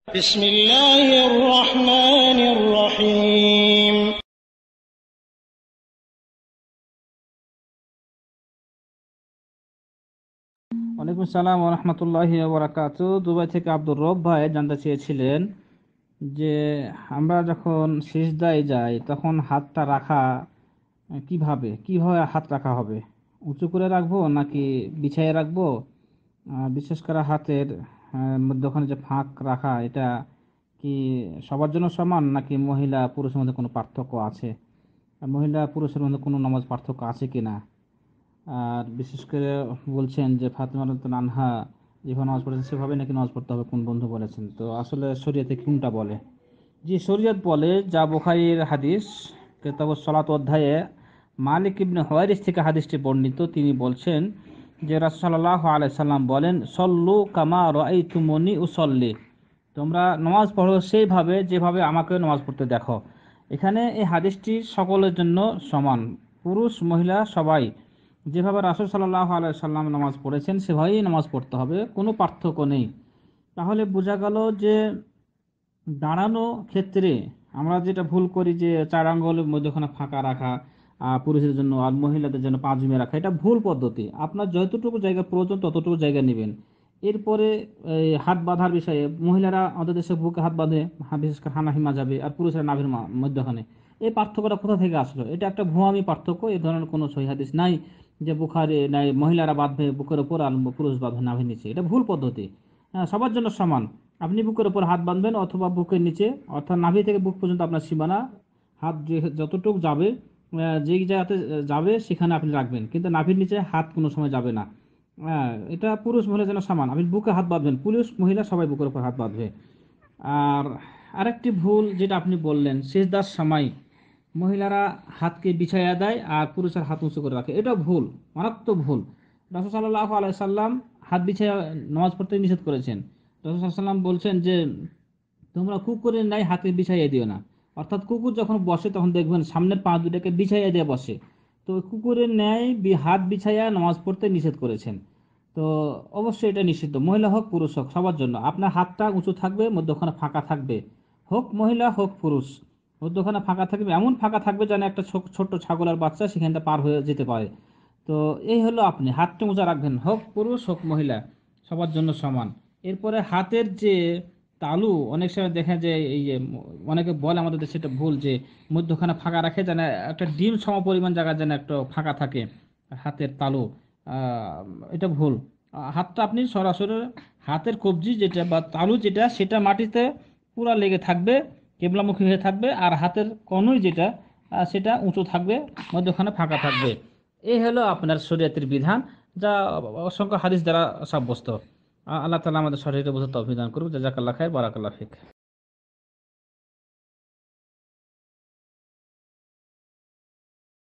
বিসমিল্লাহির রহমানির রহিম। ওয়ালাইকুম আসসালাম ওয়া রাহমাতুল্লাহি ওয়া বারাকাতুহু। দুবাই থেকে আব্দুর রব ভাই জানতে চেয়েছিলেন যে আমরা যখন সিজদায় যাই তখন হাতটা রাখা কিভাবে কিভাবে হাত রাখা হবে, উঁচু করে রাখবো নাকি বিছাইয়ে রাখবো? বিশেষ করে হাতের মধ্যখানে যে ফাঁক রাখা, এটা কি সবার জন্য সমান নাকি মহিলা পুরুষের মধ্যে কোনো পার্থক্য আছে? মহিলা পুরুষের মধ্যে কোনো নামাজ পার্থক্য আছে কিনা? আর বিশেষ করে বলছেন যে ফাতিমা রাদিয়াল্লাহু আনহা যেভাবে নামাজ পড়েছেন সেভাবে নাকি নামাজ পড়তে হবে, কোন বন্ধু বলেছেন? তো আসলে শরীয়তে কোনটা বলে? জি, শরীয়ত বলে যা বুখারীর হাদিস কিতাবুস সালাত অধ্যায়ে মালিক ইবনে হুয়াইরিস থেকে হাদিসটি বর্ণিত। তিনি বলছেন যে রাসূল সাল্লাল্লাহু আলাইহি সাল্লাম বলেন, সল্লু কামা রাআইতুমুনি উসাল্লি, তোমরা নামাজ পড়ো সেইভাবে যেভাবে আমাকে নামাজ পড়তে দেখো। এখানে এই হাদিসটি সকলের জন্য সমান, পুরুষ মহিলা সবাই যেভাবে রাসূল সাল্লাল্লাহু আলাইহি সাল্লাম নামাজ পড়েছেন সেভাবেই নামাজ পড়তে হবে, কোনো পার্থক্য নেই। তাহলে বোঝা গেল যে দাঁড়ানো ক্ষেত্রে আমরা যেটা ভুল করি যে চার আঙ্গুলের মধ্যখানে ফাঁকা রাখা, পুরুষের জন্য আর মহিলাদের জন্য পাঁচ জমে রাখা, এটা ভুল পদ্ধতি। আপনার যতটুকু জায়গা প্রয়োজন ততটুকু জায়গা নেবেন। এরপরে এই হাত বাঁধার বিষয়ে মহিলারা আমাদের দেশে বুকে হাত বাঁধে, বিশেষ করে হানাফি মাযহাবে, আর পুরুষেরা নাভির মধ্যখানে। এই পার্থক্যটা কোথা থেকে আসলো? এটা একটা ভুয়ামি পার্থক্য। এই ধরনের কোনো সহিহ হাদিস নাই যে বুখারে নাই মহিলারা বাঁধবে বুকের উপর আর পুরুষ বাঁধবে নাভির নিচে। এটা ভুল পদ্ধতি। হ্যাঁ, সবার জন্য সমান। আপনি বুকের উপর হাত বাঁধবেন অথবা বুকের নিচে, অর্থাৎ নাভি থেকে বুক পর্যন্ত আপনার সীমানা, হাত যতটুকু যাবে, যে জায়গাতে যাবে সেখানে আপনি রাখবেন, কিন্তু নাভির নিচে হাত কোনো সময় যাবে না। এটা পুরুষ মহিলার জন্য সমান। আপনি বুকে হাত বাঁধবেন, পুরুষ মহিলা সবাই বুকের উপর হাত বাঁধবে। আর আরেকটি ভুল যেটা আপনি বললেন, সিজদার সময় মহিলারা হাতকে বিছাইয়া দেয় আর পুরুষের হাত উঁচু করে রাখে, এটা ভুল, মারাত্মক ভুল। রাসূল সাল্লাল্লাহু আলাইহি সাল্লাম হাত বিছাইয়া নামাজ পড়তে নিষেধ করেছেন। রাসূল সাল্লাল্লাহু আলাইহি সাল্লাম বলছেন যে তোমরা কুকুরের ন্যায় হাতে বিছাইয়া দিও না। অর্থাৎ কুকুর যখন বসে তখন দেখবেন সামনের পা দুটাকে বিছাইয়া দিয়ে বসে। তো কুকুরের ন্যায় হাত বিছাইয়া নামাজ পড়তে নিষেধ করেছেন। তো অবশ্যই এটা নিষিদ্ধ, মহিলা হোক পুরুষ হোক সবার জন্য। আপনার হাতটা উঁচু থাকবে, মধ্যখানে ফাঁকা থাকবে, হোক মহিলা হোক পুরুষ। মধ্যখানে ফাঁকা থাকবে, এমন ফাঁকা থাকবে যেন একটা ছোট্ট ছাগলের বাচ্চা সেখানটা পার হয়ে যেতে পারে। তো এই হলো, আপনি হাতটা উঁচা রাখবেন, হোক পুরুষ হোক মহিলা, সবার জন্য সমান। এরপরে হাতের যে তালু, অনেক সময় দেখেন যে এই যে অনেকে বলে আমাদের দেশে এটা ভুল যে মধ্যখানে ফাঁকা রাখে, যেন একটা ডিম সম পরিমাণ জায়গা যেন একটা ফাঁকা থাকে হাতের তালু। এটা ভুল। হাতটা আপনি সরাসরি হাতের কবজি যেটা বা তালু যেটা সেটা মাটিতে পুরা লেগে থাকবে, কেবলামুখী হয়ে থাকবে, আর হাতের কনুই যেটা সেটা উঁচু থাকবে, মধ্যখানে ফাঁকা থাকবে। এই হলো আপনার শরীয়তের বিধান, যা অসংখ্য হাদিস দ্বারা সাব্যস্ত। আল্লাহ তাআলা আমাদের শরীরে বোঝার তৌফিক দান করুন। জাযাকাল্লাহু খাইর, বারাকাল্লাহু ফিক।